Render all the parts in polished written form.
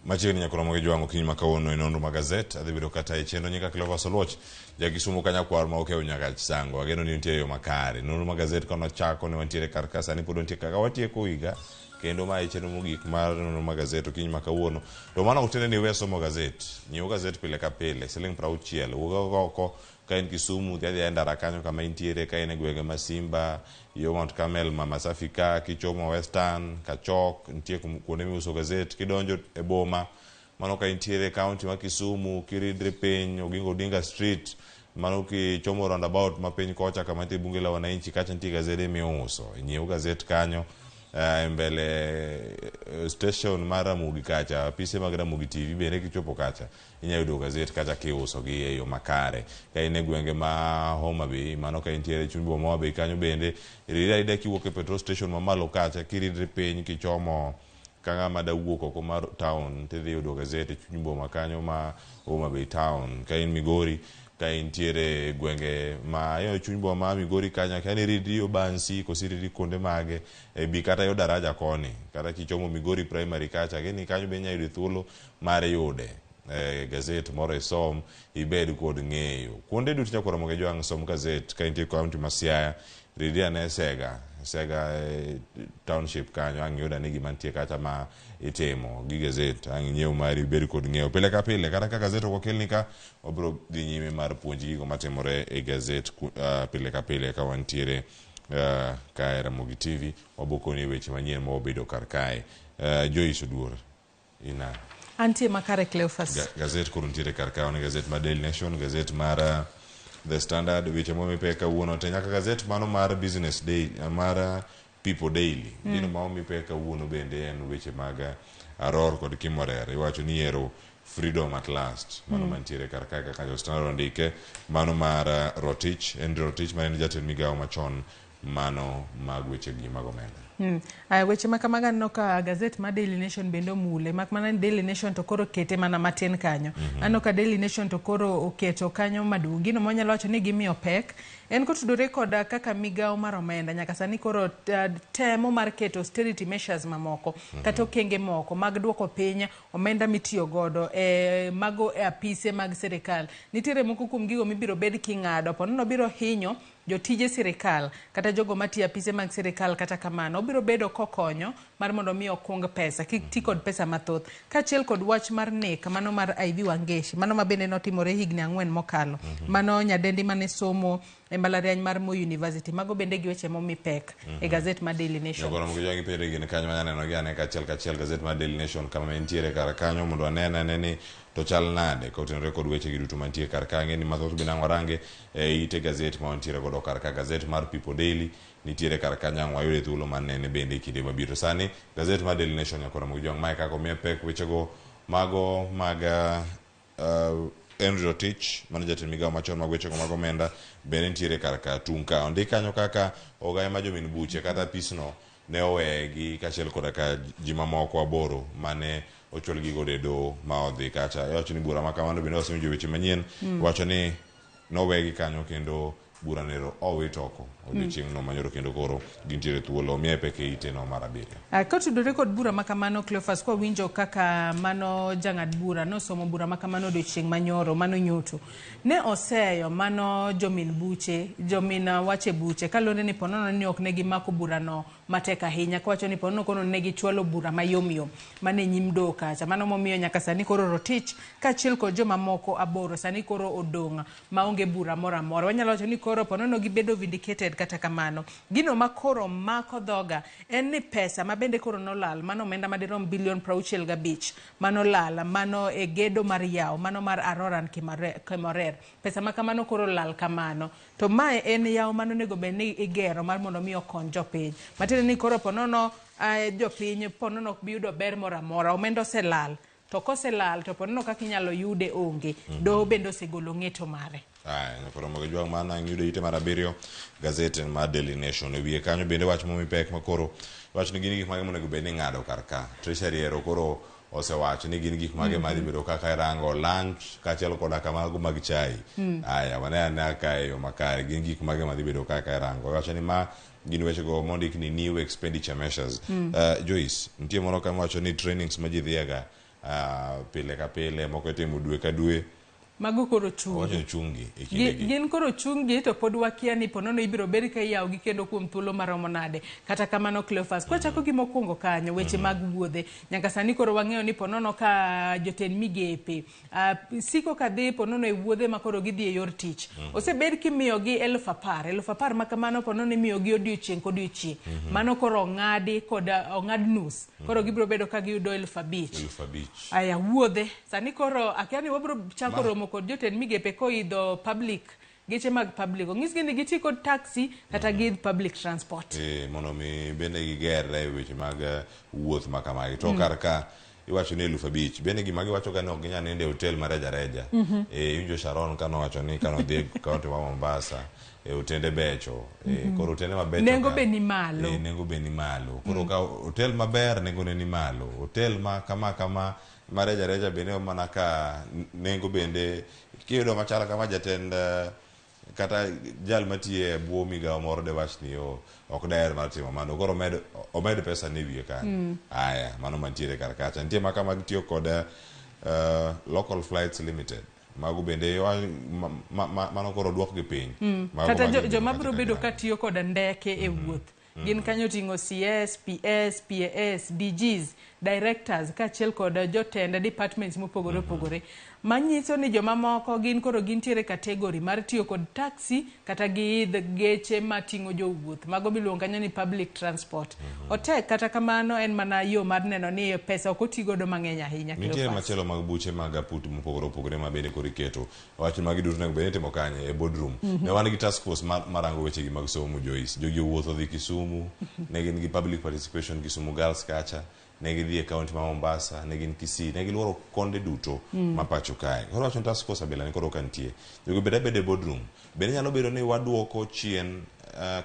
Machiegni nyakoromo gi jwango kiny makawuono e nonro ma gazet adhi bedo kata e chenro nyaka Cleophas Oluoch Kisumu kanyakwar ma okeyo nyaka sango ageno ni nitie yo makare nonro ma gazet kono chako ne wantiere kar ka sani pod nitie kaka watieko higa kendo ma e chenro mogik mar nonro ma gazet kiny makawuono to mano otende ni we somo gazet nyiew gazet pile ka pile siling 60 wuog oko ka en Kisumu dhi e ndara kanyo kama intiere ka en e gwenge ma Simba yo Mount Carmel Mama Safi ka kichomo Western Kachok nitie kuonde miuso gazet kidonjo e boma mano ka intiere county ma Kisumu kiridre piny Oginga Odinga Street mano kichomo roundabout ma piny kocha kama nitie bunge la wananchi kacha nitie gazede miuso nyiew gazet kanyo mbele station mar Ramogi kacha apise mag Ramogi TV bende kichopo kacha inyalo yudo gazet kacha kiuso gi e yo makare ka in e gwenge ma Homa Bay mano ka intiere chuny boma Homa Bay kanyo bende ida kiwuok e petrol station ma malo kacha kiridre piny kichomo kanga ma da wuok oko mar town tidhi yudo gazet e chuny boma kanyo ma Homa Bay town ka in Migori ka intiere gwenge ma yo chuny boma Migori kanya ka ridi Obansi kosiridi konde mage bi kata yo daraja koni kata kichomo Migori primary kacha gini kanyo be nyayudo thuolo mare yude gazet moro isom ibed kod ng'eyo kuonde duto nyakoromo gi jwang som gazet ka intiere county ma Siaya ridi ane Sega township kanyo ang yuda ni gima nitie kacha ma itimo gi gazet ang nyiew mari bed kod ng'eyo pile ka pile kata ka gazet okelni ka obro dhi nyime mar puonj gigo matimore e gazet pile ka pile ka wantiere ka era Ramogi TV wabokoni weche manyien ma obedo kar kae Joyce Oduor ina antie makare Cleophas gazet koro ntiere kar kae on gazet mar Daily Nation gazet mar The Standard weche momipe kawuono te nyaka gazet mano mar Business Day mar People Daily gino ma omipe kawuono bende en weche mag Aror kod Kimorer iwacho ni ero freedom at last mano mantiere kar kae kaka jo Standard ondike mano mar Rotich Rotich ma en jatend migawo machon mano mag weche gi mag omenda weche makamaga no ka gazet ma Daily Nation bendo mule mak mana Daily Nation to koro kete mana matin kanyo ano ka Daily Nation to koro oketo kanyo maduong gino monyalo wacho ni gimiyo pek en kotudore koda kaka migawo mar omenda nyaka sani koro temo mar keto austerity measures mamoko kata okenge moko mag duoko piny omenda mitiyo godo mago e apise mag sirikal nitiere moko kuom gigo mibiro bed king'ado ponono biro hinyo jotije sirikal kata jogo matiyo apise mag sirikal kata kamano obiro bedo kokonyo mar mondo mi okung pesa kik ti kod pesa mathoth kaachiel kod wach mar nek mano mar Ivy Wangeshi mano mabende notimore higni 4 mokalo mano nyadendi mane somo e mbalariany mar Moi University mago bende gi weche momi pek e gazet mar Daily Nation yogoro mgi jogi pere gine kanyo maneno gi ane kachiel gazet mar Daily Nation kama entiere kar kanyo mondo anene ni to chal nade ka otenore kod weche gi duto mantie kar ka ngeni mathoth binang'o range ite gazet ma ontiere godo kar ka gazet mar People Daily nitiere kar ka nyang'o ayude thuolo manene bende kinde mabiro sani gazet mar Daily Nation nyakoro mgi jong mae kako mie pek wechego mago mag Henry Rotich mano jatend migawo machon mag wechego mag omenda bende nitiere kar ka tung ka ondik kanyo kaka ogaye ma jomin buche kata pisno ne owegi kachiel koda ka ji mamoko 8 mane ochul gigo dedo ma odhi kacha wacho ni bura ma kamano bende osemiyo weche manyien wacho ni nowegi kanyo kendo bura nero owit oko odiochieng' no manyoro kendo koro gintiere thuolo miepe ke ite no mar 7 kotudore kod bura makamano Cleophas kwa winjo kaka mano jang'ad bura nosomo bura makamano odiochieng' manyoro mano nyuto ne oseyo mano jomin buche jomin wache buche kalonde ni ponono ni ok negi mako bura no matek ahinya kwacho ni ponono kono negi chwalo bura mayomyom mane nyim do kacha mano momiyo nyaka sani koro Rotich kaachiel kod joma moko 8 sani koro odong' maonge bura moro amora wanyalo wacho ni koro ponono gibedo vindicated kata kamano gino makoro mako dhoga en ni pesa mabende koro nolal mano omenda madirom bilion 65 mano lal mano e gedo mar yawo mano mar Aroran Kimorer pesa makamano koro lal kamano to mae en yawo mano nego bedni igero mar mondo mi okony jopiny matiende ni koro ponono jopiny ponono ok biyudo ber moro amora omenda oselal to koselal to ponono kaka inyalo yude onge doho bende osegolo ng'eto mare nyakoro mogo jwang' mana yude ite mar 7 gazet mar Daily Nation wiye kanyo bende wach momi pek makoro wach ni gini gik mage monego bed ni ng'ado kar ka Treasury ero koro osewacho ni gin gik mage madhi bedo kaka rango lunch kaachiel koda kamago mag chai wane ane ka e yo makare gin gik mage madhi bedo kaka rango wacho ni ma gin wechego mondik ni new expenditure measures Joyce nitie moro kama wacho ni trainings ma ji dhiega pile ka pile, moko itimo dwe ka dwe. Mago koro chungi. Owacho chungi e kindegi. Gin koro chungi to pod wakia ni ponono ibiro beri ka yawogi kendo kuom thuolo maromo nade. Kata kamano Cleophas, kwachako gi mokwongo kanyo weche mag wuodhe. Nyaka sani koro wang'eyo ni ponono ka jotend migepe siko ka dhi ponono e wuodhe ma koro gidhi e yor tich. Osebed kimiyogi 10,000 ma kamano ponono imiyogi odiochieng' kodiochieng'. Mano koro ong'ad nus. Koro gibiro bedo ka giyudo 5,000. Aya wuodhe. Sani koro akia ni wabiro chako romo kod jotend migepe koidho public geche mag public ong'isgi ni giti kod taxi kata gi public transport mondo mi bende gigerre weche mag wuoth ma kamagi to kar ka iwacho ni 5,000 bende gima giwacho ga ni ok ginyal ninde hotel ma reja Winjo Sharon kano wacho ni kano dhi kaunti ma Mombasa otende becho koro otende mabecho nengo be ni malo nengo be ni malo koro ka hotel maber nengo ne ni malo hotel ma kama mareja bende mana ka nengo bende kiyudo machala kama jatend kata jal matie bwo migawo moro de wach ni ok daher mar timo mano koro omed pesa ne wiye kan aya mano mantiere kar kacha nitie maka mag tiyo kod local flights limited mago bende mano koro duok gi piny kata joma biro bedo ka tiyo kod ndeke e wuoth gin kanyo ting'o CS, PS, PAS, DGs, directors kaachiel kod jotend departments mopogore opogore manyiso ni joma moko gin koro gintiere kategori mar tiyo kod taxi kata gi geche mating'o jowuoth mago miluongo kanyo ni public transport otek kata kamano en mana yo mar neno ni pesa ok otigodo mang'eny ahinya. Nitiere machielo mag buche mag aput mopogore opogore ma bende koro iketo wach magi duto nego bende timo kanye e boardroom ne wan gi task force marango wechegi mag somo jogi owuotho dhi Kisumu ne gin gi public participation Kisumu Girls kacha ne gidhi e kaunti ma Mombasa ne gin Kisii ne giluoro konde duto ma pacho kae koro wacho task force abila ni koro kantie jogo bede boardroom bende nyalo bedo ni waduoko chien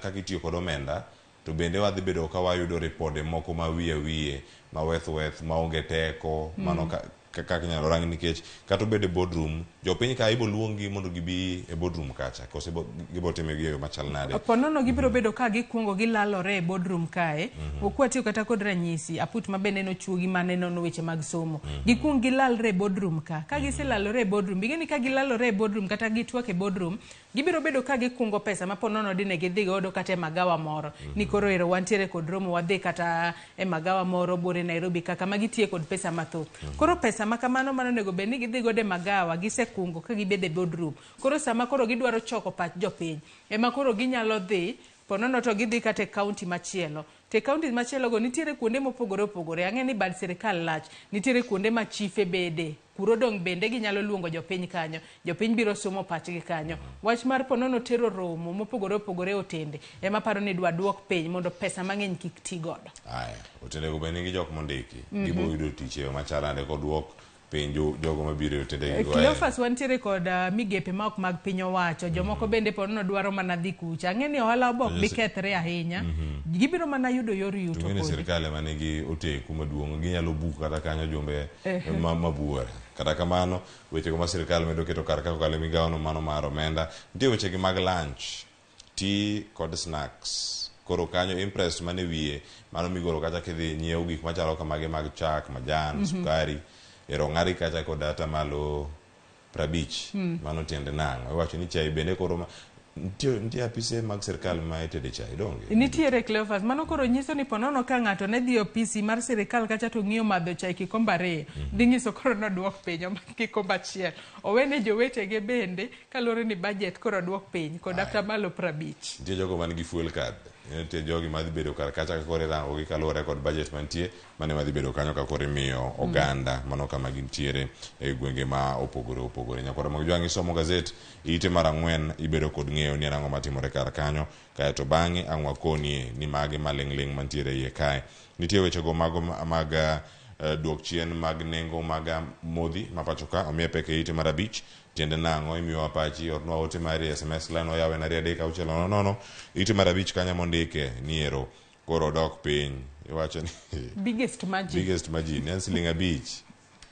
kaka itiyo kod omenda to bende wadhi bedo ka wayudo ripode moko ma wiye ma weth ma onge teko mano kaka nyalo rang nikech kata bede boardroom jopiny ka ibo luongi mondo gibi e boardroom kacha kose gibo time gi machal nade ponono gibiro bedo ka gikwongo gilalore e boardroom kae okwatiyo kata kod ranyisi aput ma bende no chuogi mane nono weche mag somo gikwong gilalre e boardroom ka giselalore e boardroom bigeni ka gilalore e boardroom kata gitwak e boardroom gibiro bedo ka gikungo pesa ma ponono dine gidhi godo kata e magawa moro ni koro ero wantiere kod romo wadhi kata e magawa moro bore Nairobi kaka ma gitiye kod pesa mathoth koro pesa ma kamano mano nego beni gidhi godo e magawa gisekungo ka gibede boardroom koro sama koro gidwaro choko pach jopiny ema koro ginyalo dhi ponono to gidhi kata e kaunti machielo te kaunti machielo go nitiere kuonde mopogore opogore ang'e ni bad sirikal lach nitiere kuonde ma chife bede kuro dong bende ginyalo luongo jopiny kanyo jopiny biro somo pachgi kanyo wach mar ponono tero romo mopogore opogore otende ema paro ni dwa duok piny mondo pesa mang'eny kik ti godo aya otende go bende gi jok mondiki gibo yudo tich e machalande kod duok piny jogo mabiro otende go Cleophas wantiere kod migepe ma ok mag piny owacho jomoko bende ponono dwaro mana dhi kucha ang'e ni ohala obok bi kethre ahinya gibiro mana yudo yor yuto kod sirkal ema nigi oteku maduong' ginyalo buko kata kanyo jombe mabuore kata kamano wechego ma sirkal medo keto kar ka kokalo migawono mano mar omenda nitie wechegi mag lunch tea kod snacks koro kanyo impress mane wiye mano migoro kacha kidhi nyiewo gik machalo kamagi mag chak majan sukari erong'ari kacha kod ata malo 50 mano tiende nang'o iwacho ni chai bende koro nitie apise mag sirkal ma itede chai donge nitiere Cleophas mano koro nyiso ni ponono ka ng'ato ne dhi opisi mar sirkal kacha to ng'iyo madho chai kikombe 2 dhi nyiso koro noduok piny kikombe 1 owene jowetege bende kaluwore ni budget koro duok piny kod ata malo 50 nitie jogo man gi fuel card nitie jogi madhi bedo kar kacha ka kore rango gi kaluwore kod budget mantie mane madhi bedo kanyo ka kore miyo oganda mano kama gintiere e gwenge ma opogore opogore nyakora mag jwangi somo gazet ite mar 4 ibedo kod ng'eyo ni rango matimore kar kanyo kae to bang'e ang' wakonie ni magi maling'ling mantiere iye kae nitie wechego mago mag duok chien mag nengo mag modhi mapacho ka omiye peke ite mar 5 tiende nang'o imiyo apachi ornwa ote mari SMS line oyawe na 3 ite mar 5 kanya mondike niero koro dok piny iwacho ni biggest margin en siling 5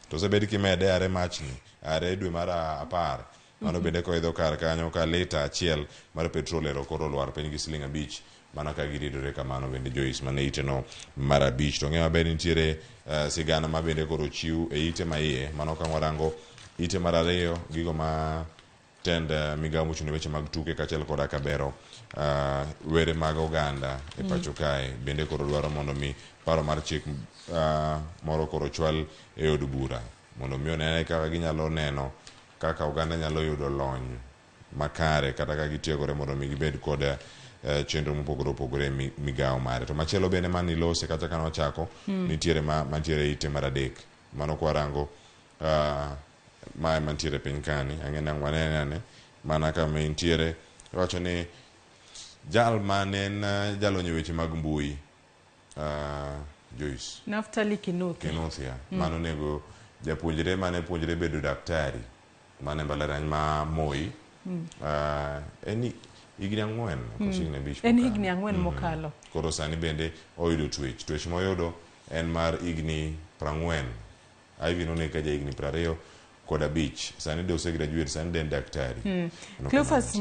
to sebed kimede are machni are dwe mar 10 mano bende koidho kar kanyo ka lita achiel mar petrol ero koro lwar piny gi siling 5 mano ka giridore kamano bende Joyce mane ite no mar abich. To ng'e maber nitiere sigana ma bende koro chiw e ite ma iye, mano ka warango ite mar ariyo gigo ma tend migawo mochung' weche mag tuke kaachiel koda ka bero were mag oganda e pacho kae bende koro dwaro mondo mi paro mar chik moro koro chwal e od bura mondo mi onene kaka ginyalo neno kaka oganda nyalo yudo lony makare kata ka gitiegore mondo mi gibed kod chenro mopogore opogore migawo mare. To machielo bende mani lose kata ka nochako nitiere mantiere ite mar adek, mano kwarango mae mantiere piny kani ang'e wanene mana kama intiere wacho ni jal manen jalonyo weche mag mbui Joyce Naftali Kinuthia mano nego japuonjre mane puonjre bedo daktari mane mbalariany ma Moi en higni 4 kosigne bich en higni 4 mokalo. Koro sani bende oyudo twech moyudo en mar higni 40 aivi none ka ja higni 20 kod abich sani de osegraduate sani den daktari. Cleophas,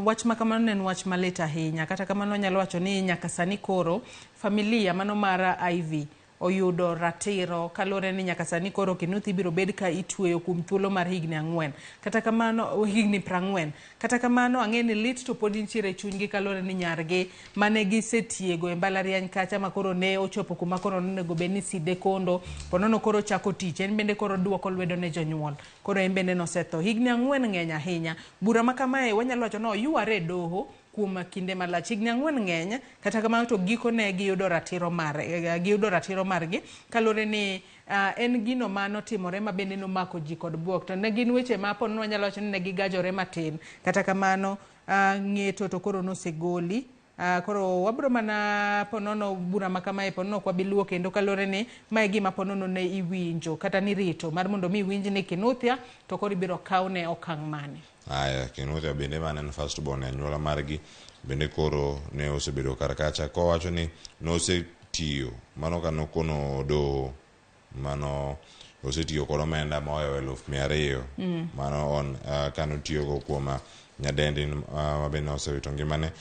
wach ma kamano en wach malit ahinya, kata kamano nyalo wacho ni nyaka sani koro familia mano mar Ivy oyudo ratiro kalore ni nyaka sani koro Kinuthia biro bed ka itweyo kuom thuolo mar higni 4 kata kamano higni 40 kata kamano ang'e ni lit to pod nitiere chunygi kalore ni nyargi mane gisetiego e mbalariany kacha ma koro ne ochopo kuma koro onego bed ni side kondo ponono koro chako tich en bende koro duoko lwedo ne jonyuol koro en bende nosetho. Higni 4 ng'eny ahinya. Bura ma kamae wanyalo wacho no yuare doho kuom kinde malach. Higni 4 ng'eny kata kamano to gikone giyudo ratiro margi kalore ni en gino mano timore ma bende nomako ji kod buok to ne gin weche ma ponono wanyalo wacho ni ne gigajore matin kata kamano ng'eto to koro nosegoli. Koro wabro mana ponono bura ma kamae ponono kwa biluo kendo kalore ni mae gima ponono ne iwinjo kata ni rito mar mondo mi winj ni Kinuthia to koro ibiro kawne okang' mane. Aya Kinuthia bende manen first born anyuola margi bende koro ne osebedo kar kacha kowacho ni nosetiyo mano ka nokono doho mano osetiyo kod omenda mohewo 200,000 mano on kanotiyogo kuom nyadendi mabende osewito ngimane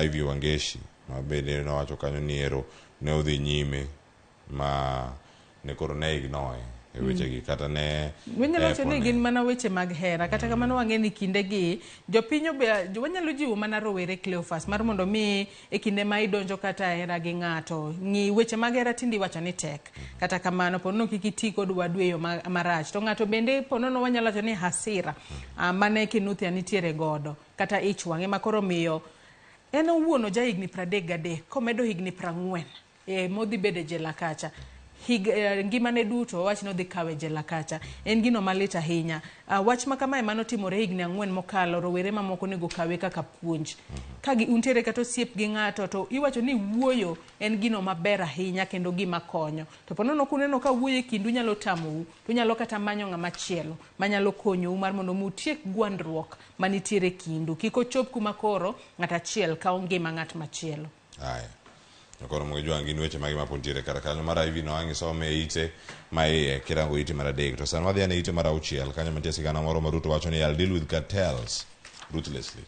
Ivy Wangeshi mabende nowacho kanyo ni ero ne odhi nyime ma ne koro ne ignore e wechegi kata ne wanyalo wacho ni gin mana weche mag hera kata kamano wang'e ni kindegi jopiny wanyalo jiwo mana rowere Cleophas mar mondo mi e kinde ma idonjo kata hera gi ng'ato ng'i weche mag hera tindi wacho ni tek kata kamano ponono kik iti kod wadu e yo marach to ng'ato bende ponono wanyalo wacho ni hasira mane Kinuthia nitiere godo kata ich wang'e ma koro miyo en owuono ja higni 33 komedo higni 40 modhi bede jela kacha ngimane duto wach no dhi kawe jela kacha en gino malit ahinya. Wach ma kamae mano timore higni 4 mokalo rowere mamoko nego kawe kaka puonj ka untiere kata osiep gi ng'ato to iwacho ni wuoyo en gino maber ahinya kendo gima konyo to ponono kuneno ka wuoyo kindu nyalo tamou to nyalo kata manyo ng'ama chielo manyalo konyo mar mondo mutiek gwandruok manitiere kindu kiko chop kuma koro ng'at achiel kawo ngima ng'at machielo. Aya koro mojua ngin weche magi mapontiere kar kanyo mar Ivy no angi some ite ma iye kirango ite mar adek to san wadhi ane ite mar auchiel kanyo mantie sigana moro ma Ruto wacho ni I'll deal with cartels ruthlessly.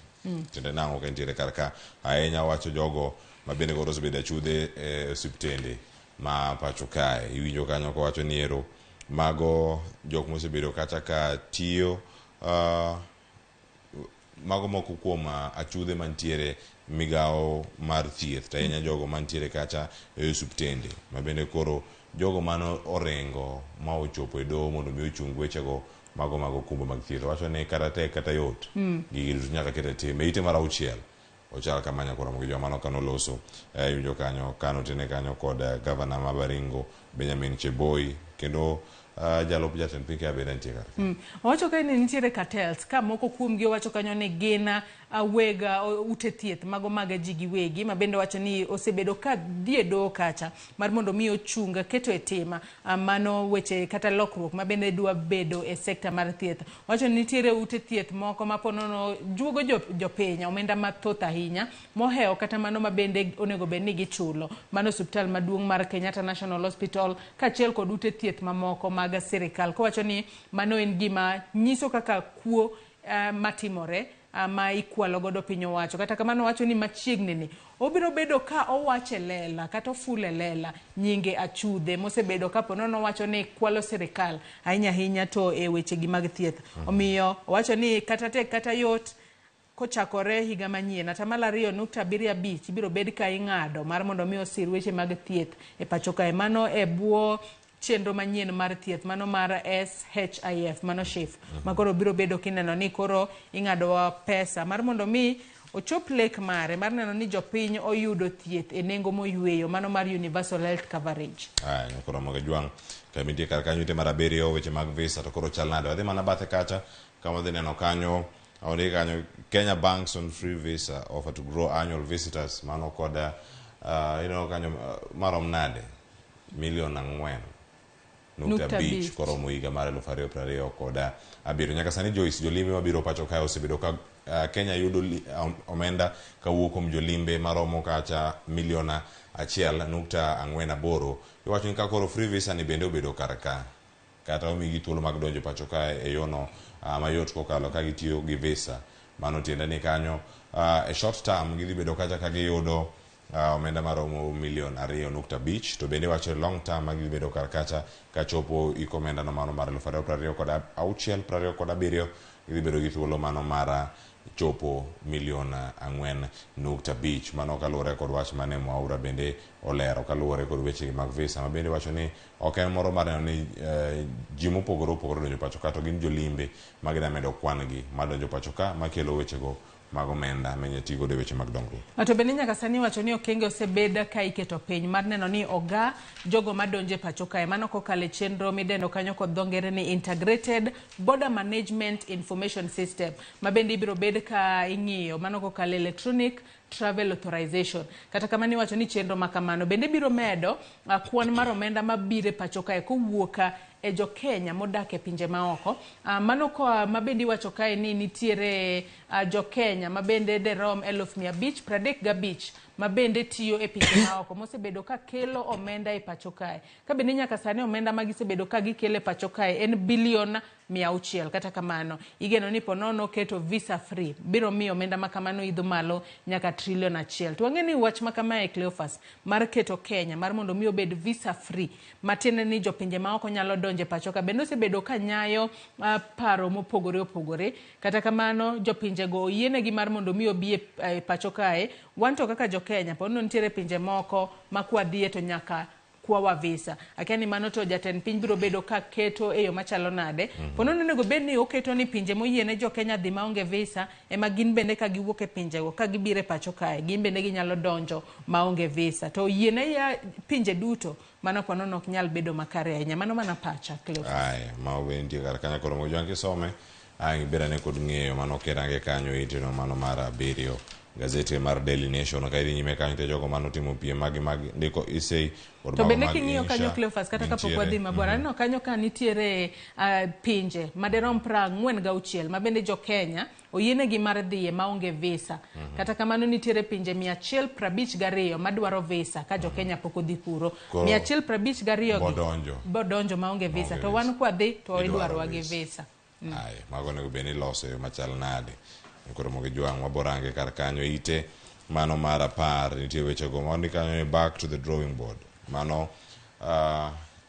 Tende nango kentiere kar ka ahinya wacho jogo ma bende koro osebedo achudhe e osiptende ma pacho kae iwinjo kanyo ko wacho ni ero mago jok mosebedo kacha ka tiyo mago moko kuom achudhe mantiere migawo mar thieth ahinya jogo mantiere kacha e osiptende ma bende koro jogo mano orengo ma ochopo e doho mondo mi ochung wechego mago okumba mag thieth wacho ni kata tek kata yot gigi duto nyaka kete tim ite mar auchiel ochal kamanya koro gi joma no kano loso winjo kanyo kano tene kanyo kod gavana ma Baringo Benjamin Cheboi kendo jalop jatend piny ka bende nitie kar owacho ka ni nitiere cartels ka moko kuomgi owacho kanyo ni gin wega ute thieth mago mag ji giwegi ma bende wacho ni osebedo ka dhie doho kacha mar mondo mi ochunga keto e tema mano weche kata lokruok ma bende dwa bedo e sekta mar thieth. Wacho ni nitiere ute thieth moko ma ponono juogo jopiny omenda mathoth ahinya mohewo kata mano ma bende onego bed ni gichulo mano osiptal maduong' mar Kenyatta National Hospital kaachiel kod ute thieth mamoko mag sirikal kowacho ni mano en gima nyiso kaka kuo matimore ma ikwalo godo piny owacho. Kata kamano wacho ni machiegni ni obiro bedo ka owache lela kata ofule lela nyinge achudhe mosebedo ka ponono wacho ni kwalo sirikal ahinya to e weche gi mag thieth. Omiyo wacho ni kata tek kata yot kochakore higa manyien 2.75 ibiro bed ka ing'ado mar mondo mi osir weche mag thieth e pacho kae. Mano e bwo chenro manyien mar thieth mano mar SHIF mano SHIF makoro biro bedo kineno ni koro ing'ado pesa mar mondo mi ochop lek mare mar neno ni jopiny oyudo thieth e nengo moyweyo mano mar universal health coverage. Koro moge jwang kamitie kar kanyo ite mar abiriyo weche mag visa to koro chal nade wadhi mana bathe kacha kama dhi neno kanyo aonde kanyo Kenya banks on free visa offer to grow annual visitors mano koda kanyo marom nade milion 4.5 koro moiga mar 2020 koda abiro nyaka sani Joyce jolimbe mabiro pacho kae osebedo ka Kenya yudo omenda kawuok kuom jolimbe maromo kacha milion 1.48. Iwacho ni ka koro free visa ni bende obedo karaka kata omigi thuolo mag donjo pacho kae e yono mayot kokalo ka gitiyo gi visa. Mano tiende ni kanyo e short term gidhi bedo kacha ka giyudo omenda maromo milion 2.5 to bende wacho long term magi bedo kar kacha ka chopo iko omenda no mano mar 2026 idhi bedo gi thuolo mano mar chopo milion 4.5 mano kaluwore kod wach mane Mwaura bende olero kaluwore kod weche mag visa ma bende wacho ni ok en moro mar neno ni ji mopogore donjo pacho ka to gin jolimbe ma gida medo kwan gi madonjo pacho ka makelo weche go mag omenda menye tigo de weche mag dongruok. To bende nyaka sani wacho ni okenge osebed ka iketo piny mar neno ni oga jogo madonje pacho kae mano kokale chenro midendo kanyo kod dho ngere ni Integrated Border Management Information System ma bende ibiro bed ka ing'iyo mano kokale electronic travel authorization. Kata kamani wacho ni chenro makamano bende biro medo kwan mar omenda mabire pacho kae kowuoka e jo Kenya modak e pinje maoko. Mano ko mabende wacho kae ni nitiere jo Kenya mabende derom 535 mabende tiyo e pinje maoko mosebedo ka kelo omenda e pacho kae. Ka bende nyaka sani omenda magisebedo ka gikelo e pacho kae en bilion 600. Kata kamano igeno ni ponono keto visa free biro miyo omenda makamano idho malo nyaka $1 trillion. To wang'eni wach makama e Cleophas mar keto Kenya mar mondo mi obed visa free matene ni jopinje maoko nyalo donje pacho ka bende osebedo ka nyayo paro mopogore. Kata kamano jopinje go yienegi mar mondo mi obi e pacho kae wanto kaka jo Kenya ponono nitiere pinje moko makwadhie to nyaka kwawa visa. Akiani mano to jatend piny biro bedo ka keto e yo machalo nade. Ponono nego bed ni oketo ni pinje moyiene jo Kenya dhi maonge visa ema gin bende ka giwuok e pinje go ka gibire pacho kae gin bende ginyalo donjo maonge visa. To yiene ya pinje duto mano ponono ok nyal bedo makare ahinya mano mana pacha Cleophas. Ma wendi kar kanya koro mojo anke some bera ne kod ng'eyo mano kerange kanyo itino mano mar abiriyo gazeti mar Daily Nation ka idhi nyime kanyo te jogo mano timo piem magi ndiko isei to bende king'iyo kanyo Cleophas kata kapok wadhi mabor aneno kanyo ka nitiere pinje maderom 46 ma bende jo Kenya oyienegi mar dhiye maonge visa. Kata kamano nitiere pinje 152 madwaro visa ka jo Kenya pok odhi kuro 152 bodonjo maonge visa to wan kwadhi to idwaro gi visa. Mago nego bende loso machal nade koro moge jwang waborange kar kanyo ite mano mar 10 nitie weche go mondi kanyo back to the drawing board mano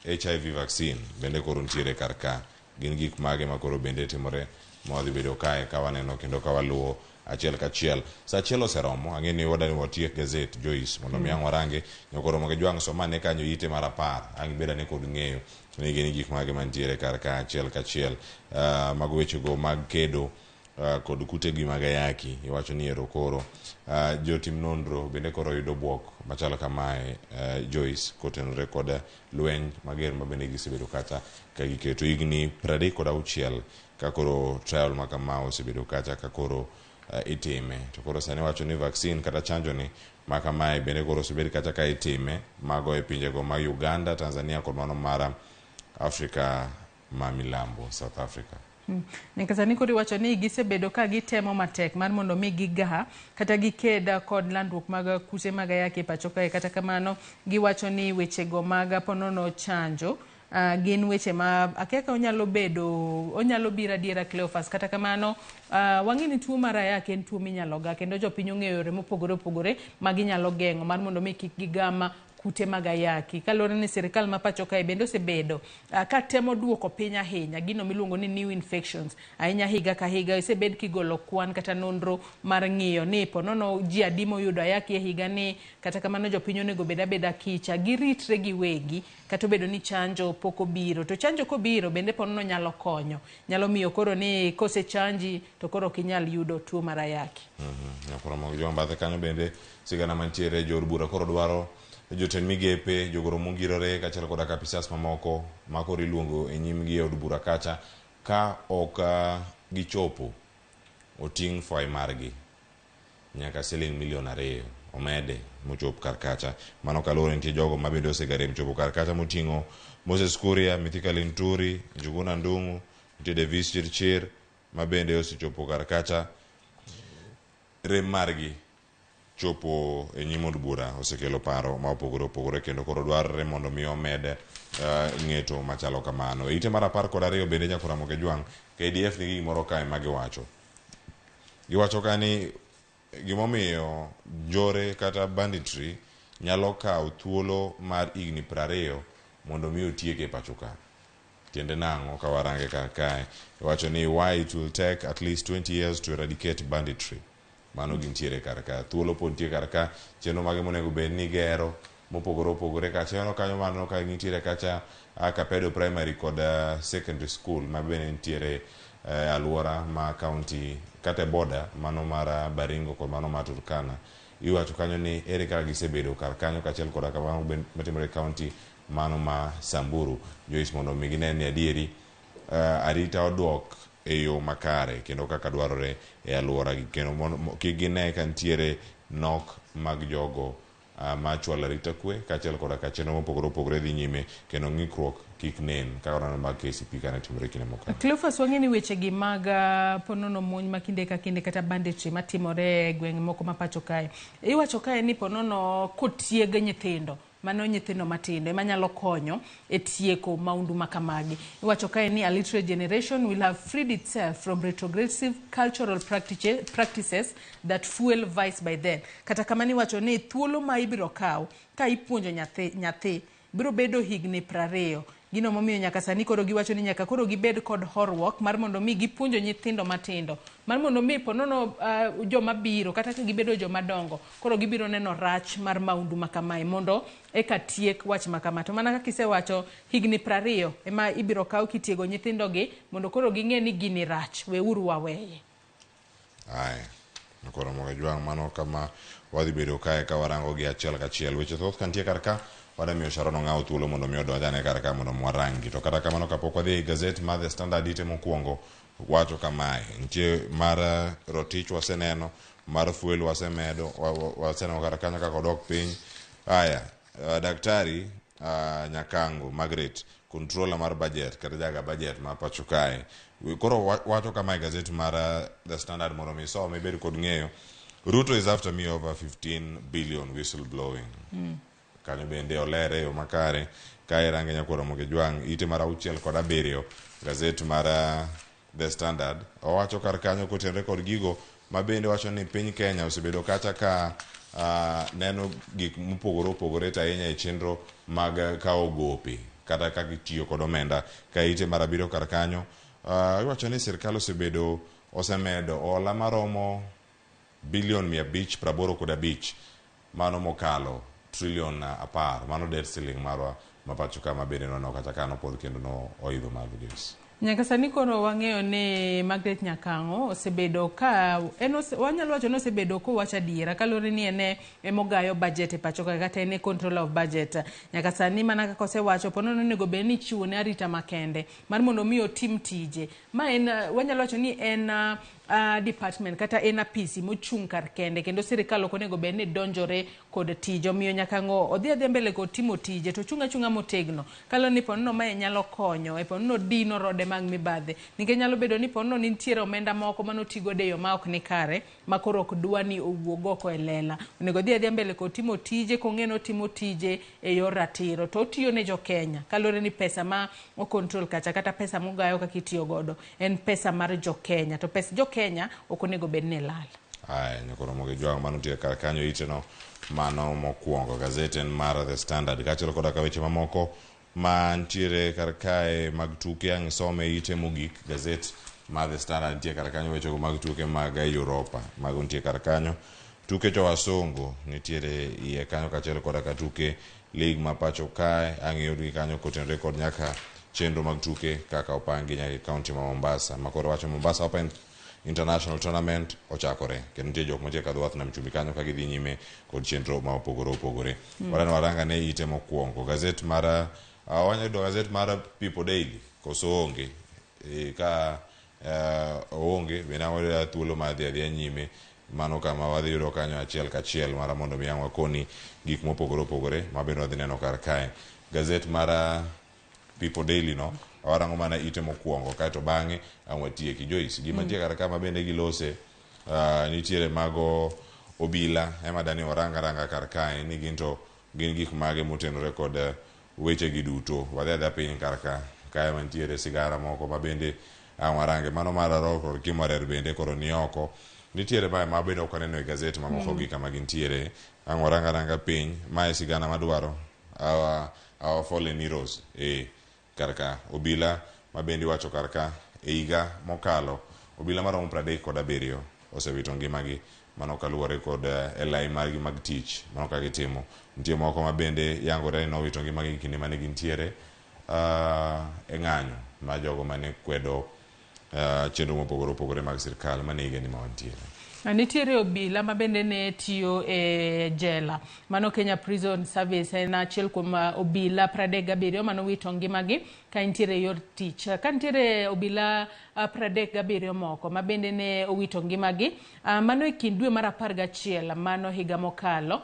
HIV vaccine bende koro nitiere kar ka gin gik mage makoro bende timore modhi bedo kae ka waneno kendo ka waluwo achiel kachiel. Sa achiel oseromo ang'eni wadani watiek gazet Joyce mondo mi warange nyokoro moge jwang somane kanyo ite mar 10 ang beda ne kod ng'eyo ni gin gik mage mantiere kar ka achiel kachiel mag weche go mag kedo kod kute gi mag ayaki. Iwacho ni ero koro jotim nonro bende koro yudo buok machalo kamae Joyce kotenore kod lweny mager mabende gisebedo kata ka giketo higni 36 ka koro trial makama osebedo kata ka koro itime. To koro sani wacho ni vaccine kata chanjo ni makamae bende koro osebedo kata ka itime mago e pinje go mag Uganda, Tanzania kod mano mar Afrika ma milambo, South Africa. Nyaka sani koro wacho ni gisebedo ka gitemo matek mar mondo mi gigaha kata gikeda kod landruok mag kute mag ayaki pacho kae. Kata kamano giwacho ni weche go mag ponono chanjo gin weche ma akeka onyalo biro adiera Cleophas. Kata kamano wang'eni tuo mar ayaki en tuo minyalo ga, kendo jopiny ong'eyo yore mopogore opogore ma ginyalo geng'o mar mondo mi kik gigama kute mag ayaki. Kaluwore ni sirikal ma pacho kae bende osebedo ka temo duoko piny ahinya gino miluongo ni new infections, ahinya higa ka higa osebed kigolo kwan kata nonro mar ng'iyo ni ponono ji adi moyudo ayaki e higa ni. Kata kamano jopiny onego bed abeda kicha, giritre giwegi, kata obedo ni chanjo pok obiro. To chanjo kobiro bende ponono nyalo konyo, nyalo miyo koro ni kosechanji to koro ok inyal yudo tuo mar ayaki. Nyakoro joma bathe kanyo bende sigana mantiere jor bura koro dwaro jotend migepe, jogoro mongirore kaachiel koda kapisas mamoko ma koro iluongo e nyimgi e od bura kacha, ka ok gichopo oting' fwai margi nyaka siling milion 2 omede mochop kar kacha. Mano kaluwore nitie jogo ma bende osegarem chopo kar kacha moting'o Moses Kuria, Mithika Linturi, Njuguna Ndung'u, nitie Davis Chirchir ma bende osechopo kar kacha. Rem margi chopo e nyim od bura osekelo paro ma opogore opogore, kendo koro dwarore mondo mi omed ng'eto machalo kamano. E ite mar 12 bende Nyakura Mokejwang', KDF nigi gimoro kae ma giwacho ka ni gimomiyo njore kata banditry nyalo kawo thuolo mar higni 20 mondo mi otieke pacho ka. Tiende nang'o ka warange kar kae? Iwacho ni why it will take at least 20 years to eradicate banditry. Mano gintiere kar ka, thuolo pod nitie kar ka, chenro mage monego bed ni gero mopogore opogore ka chenro kanyo. Mano ka nitiere kacha Kapedo Primary kod Secondary School ma bende nitiere alwora ma county kata border mano mar Baringo kod mano mar Turkana. Iwacho kanyo ni ere kaka gisebedo kar kanyo kaachiel koda kamano matimore county mano ma Samburu. Jois mondo mi gine ni adieri arita odwok e yo makare kendo kaka dwarore e alwora gi, kendo kik gine ka nitiere nok mag jogo ma chwalo arita kwe kaachiel koda ka chenro mopogore opogore dhi nyime, kendo ng'ikruok kik nen kaka waneno mag KCP kane timore kinde mokalo. Cleophas, wang'eni wechegi mag ponono monj ma kinde ka kinde kata banditry matimore e gwenge moko ma pacho kae, iwacho kae ni ponono kotieg nyithindo, mano nyithindo matindo ema nyalo konyo e tieko maundu makamagi. Iwacho kae ni a literate generation will have freed itself from retrogressive cultural practices that fuel vice by then. Kata kamani iwacho ni thuolo ma ibiro kaw ka ipuonjo nyathi biro bedo higni 20. Gino momiyo nyaka sani koro giwacho ni nyaka koro gibed kod horruok mar mondo mi gipuonjo nyithindo matindo, mar mondo mi ponono joma biro kata ka gibedo joma dongo koro gibiro neno rach mar maundu makamae mondo eka tiek wach makama. To mana kaka isewacho, higni 20 ema ibiro kaw kitiego nyithindo gi mondo koro ging'e ni gini rach, weuru waweye. Ai, Nyakura Mokejwang', mano kama wadhi bedo kae ka warango gi achiel kachiel. Weche thoth kantie kar ka wadamiyo Sharon Ong'aw thuolo mondo mi odonjane kar ka mondo mwarangi. To kata kamano kapok wadhi e gazet mar The Standard ite mokwongo wacho kamae, nitie mar Rotich waseneno, mar Fuel wasemedo waseneno kar kanyo kaka odok piny. Aya, Daktari Nyakango Margaret, controller mar budget kata jaga budget ma pacho kae, koro wacho kamae gazet mar The Standard mondo mi so mibed kod ng'eyo. Ruto is after me over 15 billion whistleblowing. Kanyo bende olere yo makare ka irange Nyakura Mokejwang', ite mar 6 kod 7 gazet mar The Standard owacho kar kanyo kotenre kod gigo ma bende wacho ni piny Kenya osebedo kacha ka neno gik mopogore opogore ta ahinya e chenro mag kawo gope kata ka gitiyo kod omenda. Ka ite mar 7 kar kanyo iwacho ni sirkal osemedo hola maromo bilion 585, mano mokalo trilion 10, mano dead ceiling marwa mapacho kama bende nono kata kano pod kendo no oidho malo Joyce. Nyaka sani koro wang'eyo ni Margaret Nyakango osebedo ka wanyalo wacho ni osebedo kowacho adiera kaluwore ni ene emogayo budget e pacho kata ene control of budget. Nyaka sani mana kaka osewacho ponono onego bed ni ichiwo ne arita makende mar mondo mi otim tije. Ma en wanyalo wacho ni en department kata en apisi mochung' kar kende kendo sirikal ok onego bed ni donjore kod tije, omiyo nyaka ng'o odhi adhia mbele kod timo tije to chunga motegno kalo ni ponono mae nyalo konyo e ponono dino rode mag mibadhi nikech nyalo bedo ni ponono nitiere omenda moko manotigo deyo ma ok ni kare ma koro ok dwa ni owuog oko e lela. Onego dhi adhia mbele kod timo tije kong'eno timo tije e yor ratiro to otiyo ne jo Kenya kalore ni pesa ma o control kacha kata pesa mogayo kaka itiyo godo en pesa mar jo Kenya to pesa jo Kenya ok onego bed ni lal. Nyakoro moge jwang mano tie kar kanyo iteno mano mokwongo gazete mar The Standard kaachiel koda ka weche mamoko mantiere kar kae mag tuke ang' some ite mogik gazet mar The Standard nitie kar kanyo wechego mag tuke mag Europa mago nitie kar kanyo tuke jo wasungu nitiere iye kanyo kaachiel koda ka tuke league ma pacho kae ang' iyudgi kanyo kotenore kod nyaka chenro mag tuke kaka opangi nyaka kaunti ma Mombasa makoro wacho Mombasa Open International Tournament ochakore kendo nitie jok motie kadhwath nam chumbi kanyo ka gidhi nyime kod chenro ma opogore warano waranga ne ite mokwongo gazet mar wanyayudo gazet mar People Daily koso onge ka oonge bende wayudo thuolo mar dhi adhiya nyime mano kama wadhi yudo kanyo achiel kachiel mara mondo mi ang' wakoni gik mopogore ma bende wadhi neno kar kae gazet mar People Daily no awarango mana ite mokwongo kaeto bang'e ang' watieki Joyce gima nitie kar kama bende gilose nitiere mago obila ema dani oranga kar kae ni gin gik mage motenore kod weche gi duto wadhi adhia piny kar kae mantiere sigara moko ma bende ang' warange mano mar Aroko kod Kimorer bende koro ni oko nitiere ma bende ok aneno e gazet mamoko gi kama gintiere ang' waranga piny mae sigana madwaro our fallen heroes karka obila ma bende wacho karka e higa mokalo obila maromo 37 osewito ngimagi mano kaluwore kod elai margi mag tich mano ka gitimo nitie moko ma bende yangore ni nowito ngimagi kinde mane gintiere e ng'anyo ma jogo mane kwedo chenro mopogore mag sirikal mane higani ma wantiere. Nitiere obila ma bende ne tiyo e jela mano Kenya Prison Service en achiel kuom obila 37 mano wito ngimagi ka nitiere yor tich ka nitiere obila 37 moko ma bende ne owito ngimagi mano e kind dwe mar 11 mano higa mokalo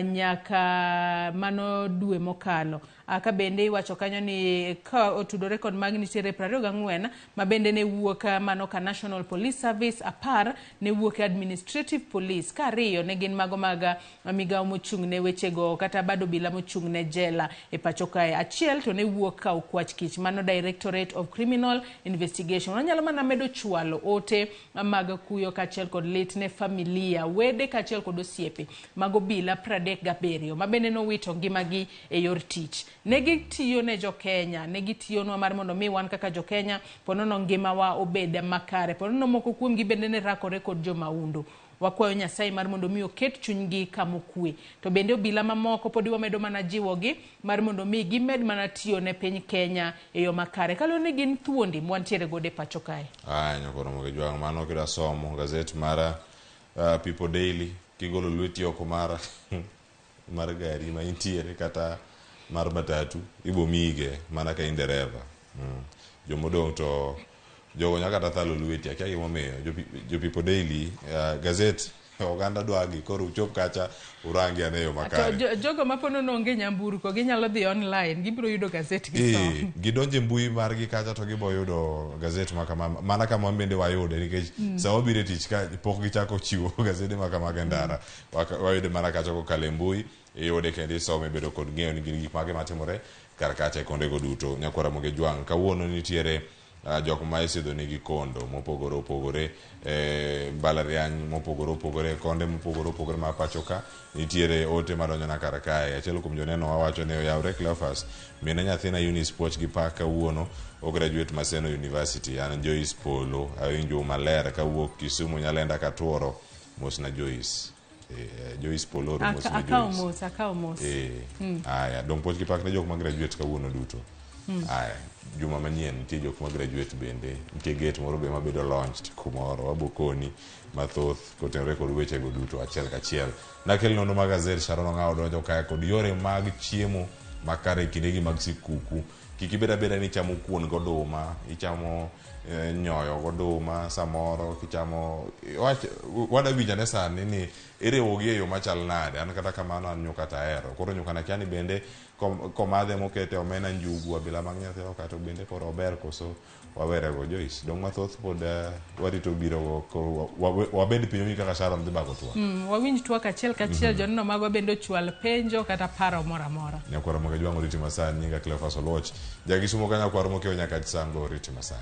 nyaka mano dwe mokalo ka bende iwacho kanyo ni ka otudore kod mag nitiere 24 ma bende ne wuok mano ka National Police Service 10 ne wuok Administrative Police ka riyo ne gin mago mag migawo mochung' ne wechego kata bado bila mochung' ne jela e pacho kae achiel to ne wuok ka okwach kich mano Directorate of Criminal Investigation wanyalo mana medo chwalo ote mag kuyo kachiel kod lit ne familia wede kachiel kod osiepe mago bila 37 ma bende no wito ngimagi e yor tich negi tiyo ne jo Kenya negi tiyo no mar mondo mi wan kaka jo Kenya ponono ngimawa obed makare ponono moko kuomgi bende ne rakore kod jo maundu wakwayo Nyasaye mar mondo mi oket chunygi kamokwe to bende obila mamoko podi wamedo mana jiwogi mar mondo mi gimed mana tiyo ne piny Kenya e yo makare kalo ni gin thuondi mwantiere gode pacho kae. Nyakoro moge jwang mano kida somo gazet mara People Daily kigolo lweti oko mar gari ma intiere kata mar matatu ibo mige mana ka indereva jomodong to jogo nyaka tathalo lweti akia gimomiyo jo People Daily gazet oganda dwagi koro uchop kacha urangi aneyo makare jogo mapono nonge nyamburko ginyalo dhi online gibiro yudo gazet gisom gidonje mbui margi kacha to gibo yudo gazet makama mana kama bende wayude nikech sama bire tich ka pok gichako chiwo gazet makama gendara wayude mana kacha ko kale mbui iyude kendo isome bedo kod ng'eyo ni gin gik mage matimore kar kacha kondego duto nyakwara moge jwang kawuono nitiere jok ma isidho nigi kondo mopogore mbalariany mopogore konde mopogore ma pacho ka nitiere ote madonjo na kar kae achiel kuom joneno wawacho ne oyawre Cleophas mine nyathina Eunice Poch gi pak kawuono o graduate Maseno University an Joyce Polo awinjo maler kawuok Kisumu Nyalenda Katuoro mosna Joyce Joyce Polo mosna Joyce akao aya dong Poch gi pak ne jok ma graduate kawuono duto aya juma manyien nitie jok ma graduate bende nitie gate moro be mabedo launched kumoro wabokoni mathoth kotenore kod wechego duto achiel kachiel nakel nono mag gazet Sharon Ong'ao donjo kae kod yore mag chiemo makare kindegi mag sikuku kik ibeda ni ichamo kuon goduma ichamo nyoyo goduma samoro kichamo wada winja ne sani ni iriwogi e yo machal nade. An kata kamano an nyuka tahero, koro nyuka na kia ni bende komadhe mokete omena njugu abila mang'ethe okato bende koro ober koso wawere go Joyce. Dong mathoth pod warito biro go wabed piny kaka Sharon dhi bago tuwa. Wawinj tuwa kachiel kachiel jonno mago bendo chwal penjo kata paro mora mora. Nyakwara moke jwango riti masani nyinga Cleophas Oluoch. Jagisumo ka nyakwara moke nyaka chisango riti masani.